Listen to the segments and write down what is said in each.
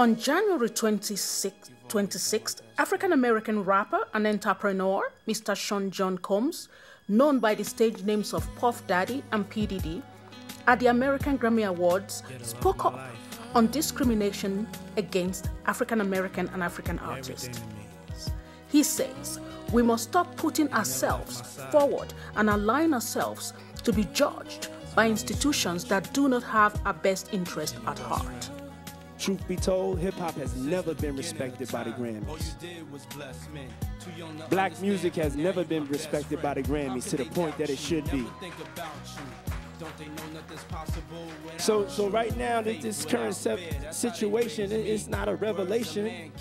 On January 26th, African-American rapper and entrepreneur Mr. Sean John Combs, known by the stage names of Puff Daddy and P. Diddy, at the American Grammy Awards spoke up on discrimination against African-American and African artists. He says, "We must stop putting ourselves forward and allowing ourselves to be judged by institutions that do not have our best interest at heart." Truth be told, hip-hop has never been respected by the Grammys. Black music has never been respected by the Grammys to the point that it should be. So right now, this current situation is not a revelation.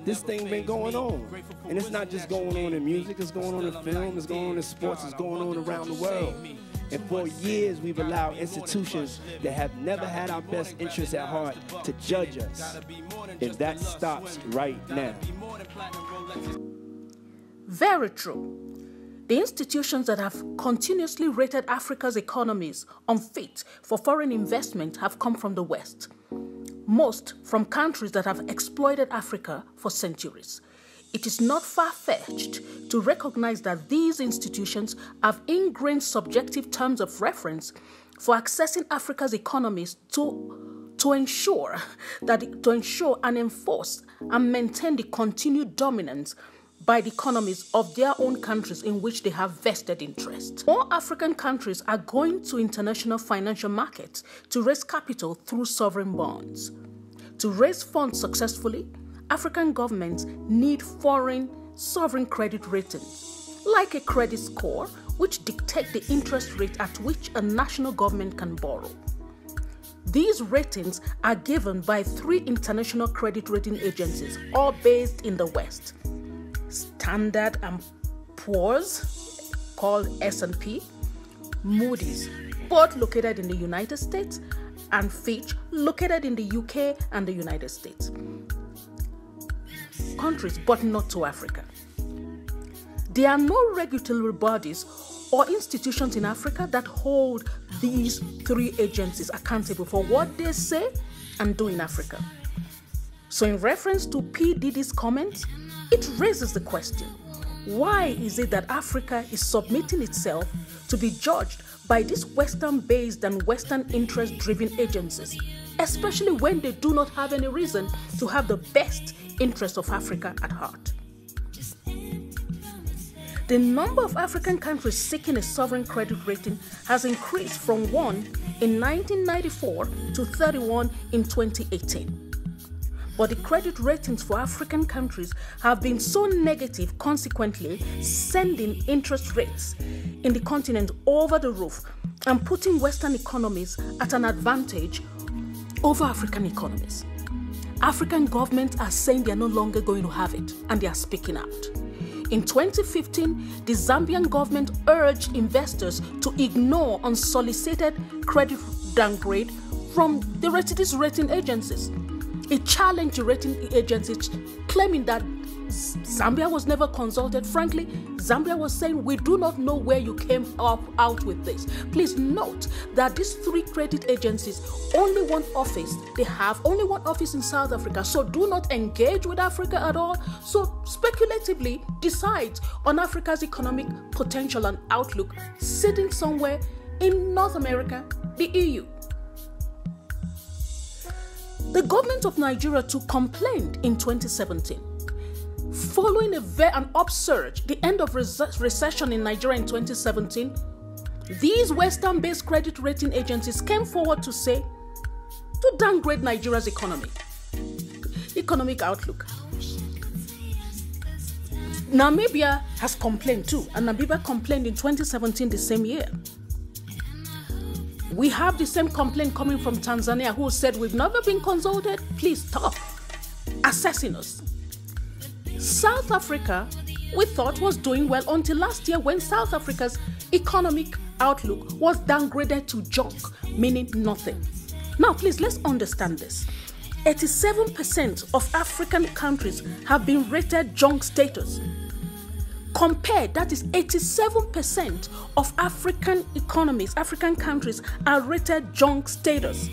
This thing been going on. And it's not just going on in music, it's going on in film, it's going on in sports, it's going on around the world. And for years, we've allowed institutions that have never had our best interests at heart to judge us. And that stops right now. Very true. The institutions that have continuously rated Africa's economies unfit for foreign investment have come from the West, most from countries that have exploited Africa for centuries. It is not far-fetched to recognize that these institutions have ingrained subjective terms of reference for accessing Africa's economies to ensure and enforce and maintain the continued dominance by the economies of their own countries in which they have vested interest. More African countries are going to international financial markets to raise capital through sovereign bonds. To raise funds successfully, African governments need foreign sovereign credit ratings, like a credit score, which dictate the interest rate at which a national government can borrow. These ratings are given by 3 international credit rating agencies, all based in the West. Standard & Poor's, called S&P, Moody's, both located in the United States, and Fitch, located in the UK and the United States. Countries, but not to Africa. There are no regulatory bodies or institutions in Africa that hold these 3 agencies accountable for what they say and do in Africa. So in reference to P. Diddy's comments, it raises the question, why is it that Africa is submitting itself to be judged by these Western-based and Western interest-driven agencies, especially when they do not have any reason to have the best interest of Africa at heart? The number of African countries seeking a sovereign credit rating has increased from 1 in 1994 to 31 in 2018. But the credit ratings for African countries have been so negative, consequently sending interest rates in the continent over the roof and putting Western economies at an advantage over African economies. African governments are saying they are no longer going to have it, and they are speaking out. In 2015, the Zambian government urged investors to ignore unsolicited credit downgrade from these rating agencies. It challenged the rating agencies, claiming that Zambia was never consulted. Frankly, Zambia was saying, we do not know where you came out with this. Please note that these 3 credit agencies, only one office in South Africa, so do not engage with Africa at all. So speculatively decide on Africa's economic potential and outlook, sitting somewhere in North America, the EU. The government of Nigeria too complained in 2017. Following an upsurge, the end of recession in Nigeria in 2017, these Western-based credit rating agencies came forward to downgrade Nigeria's economic outlook. Namibia has complained too, and Namibia complained in 2017, the same year. We have the same complaint coming from Tanzania, who said, we've never been consulted, please stop assessing us. South Africa, we thought, was doing well until last year, when South Africa's economic outlook was downgraded to junk, meaning nothing. Now, please, let's understand this. 87% of African countries have been rated junk status. Compared, that is 87% of African economies, African countries are rated junk status.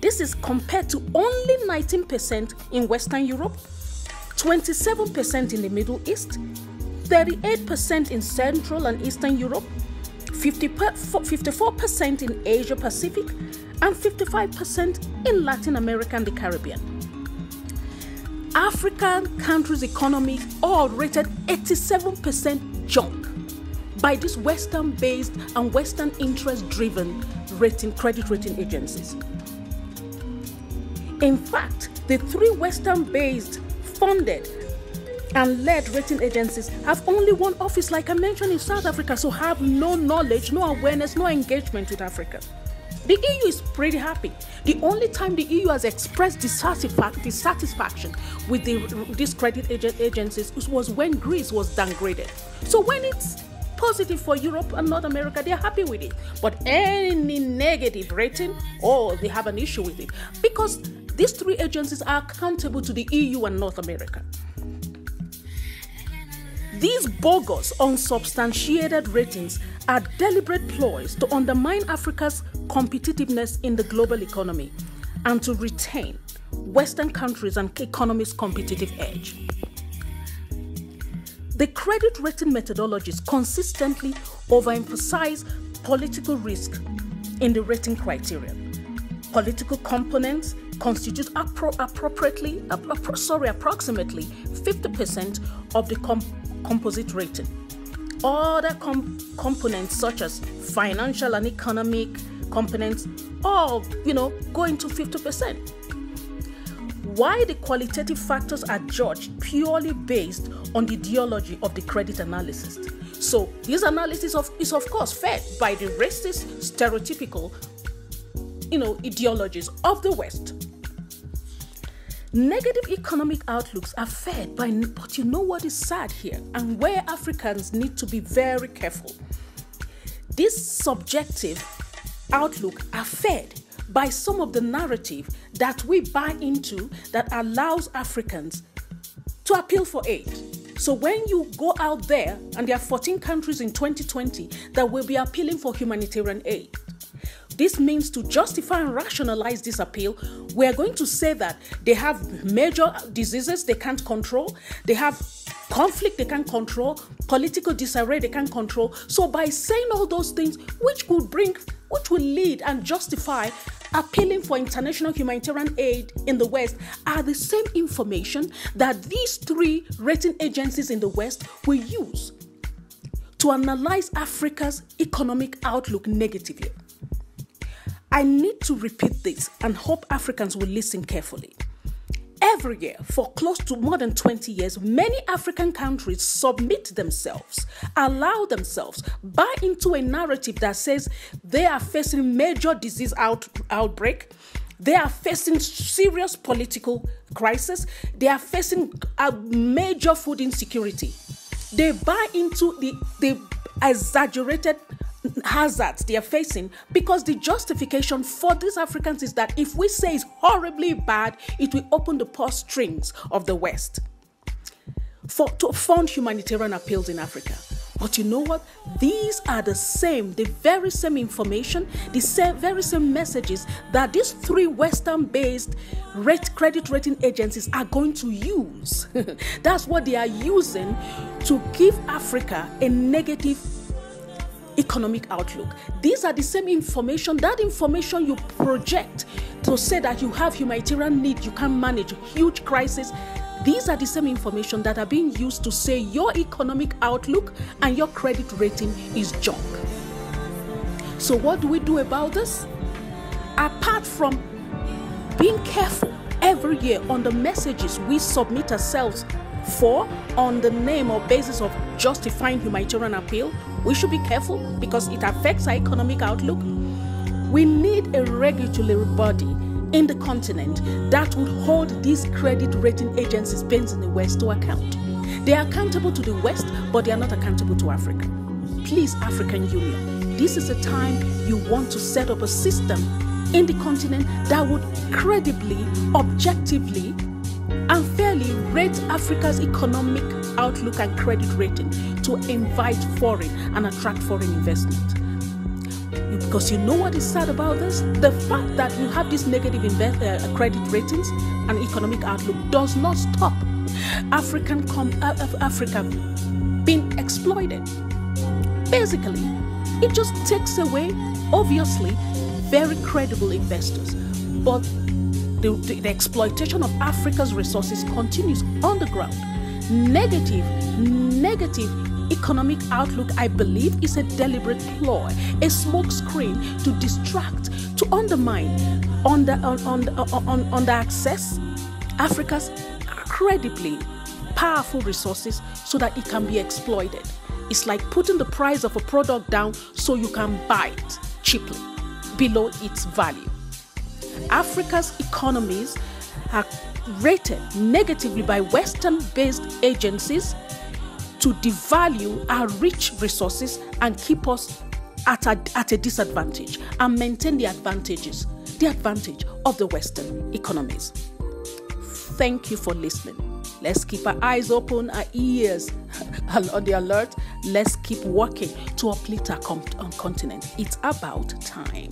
This is compared to only 19% in Western Europe, 27% in the Middle East, 38% in Central and Eastern Europe, 54% in Asia Pacific, and 55% in Latin America and the Caribbean. African countries' economies all rated 87% junk by these Western-based and Western interest-driven credit rating agencies. In fact, the 3 Western-based funded and led rating agencies have only one office, like I mentioned, in South Africa, so have no knowledge, no awareness, no engagement with Africa. The EU is pretty happy. The only time the EU has expressed dissatisfaction with these credit agencies was when Greece was downgraded. So when it's positive for Europe and North America, they're happy with it. But any negative rating, they have an issue with it. Because these 3 agencies are accountable to the EU and North America. These bogus, unsubstantiated ratings are deliberate ploys to undermine Africa's competitiveness in the global economy and to retain Western countries' and economies' competitive edge. The credit rating methodologies consistently overemphasize political risk in the rating criteria. Political components constitute approximately 50% of the composite rating. Other components such as financial and economic components all, go into 50%. Why the qualitative factors are judged purely based on the ideology of the credit analysis. So this analysis is of course fed by the racist, stereotypical, ideologies of the West. Negative economic outlooks are fed by, but you know what is sad here and where Africans need to be very careful. This subjective outlook are fed by some of the narrative that we buy into that allows Africans to appeal for aid. So when you go out there, and there are 14 countries in 2020 that will be appealing for humanitarian aid, this means to justify and rationalize this appeal, we are going to say that they have major diseases they can't control, they have conflict they can't control, political disarray they can't control. So by saying all those things, which will lead and justify appealing for international humanitarian aid in the West, are the same information that these 3 rating agencies in the West will use to analyze Africa's economic outlook negatively. I need to repeat this and hope Africans will listen carefully. Every year, for close to more than 20 years, many African countries submit themselves, allow themselves, buy into a narrative that says they are facing major disease outbreak, they are facing serious political crisis, they are facing a major food insecurity. They buy into the exaggerated hazards they are facing because the justification for these Africans is that if we say it's horribly bad, it will open the purse strings of the West to fund humanitarian appeals in Africa. But you know what? These are the very same information, very same messages that these 3 Western-based credit rating agencies are going to use. That's what they are using to give Africa a negative economic outlook. These are the same information, that information you project to say that you have humanitarian need, you can manage huge crisis. These are the same information that are being used to say your economic outlook and your credit rating is junk. So what do we do about this? Apart from being careful every year on the messages we submit ourselves for on the name or basis of justifying humanitarian appeal, we should be careful because it affects our economic outlook. We need a regulatory body in the continent that would hold these credit rating agencies based in the West to account. They are accountable to the West, but they are not accountable to Africa. Please, African Union, this is a time you want to set up a system in the continent that would credibly, objectively, and fairly rate Africa's economic outlook and credit rating to invite foreign and attract foreign investment. Because you know what is sad about this? The fact that you have these negative credit ratings and economic outlook does not stop Africa being exploited. Basically, it just takes away, obviously, very credible investors. But the exploitation of Africa's resources continues on the ground. Negative economic outlook, I believe, is a deliberate ploy, a smokescreen to distract, to undermine, access Africa's credibly powerful resources so that it can be exploited. It's like putting the price of a product down so you can buy it cheaply, below its value. Africa's economies are rated negatively by Western-based agencies to devalue our rich resources and keep us at a disadvantage and maintain the advantage of the Western economies. Thank you for listening. Let's keep our eyes open, our ears on the alert. Let's keep working to uplift our continent. It's about time.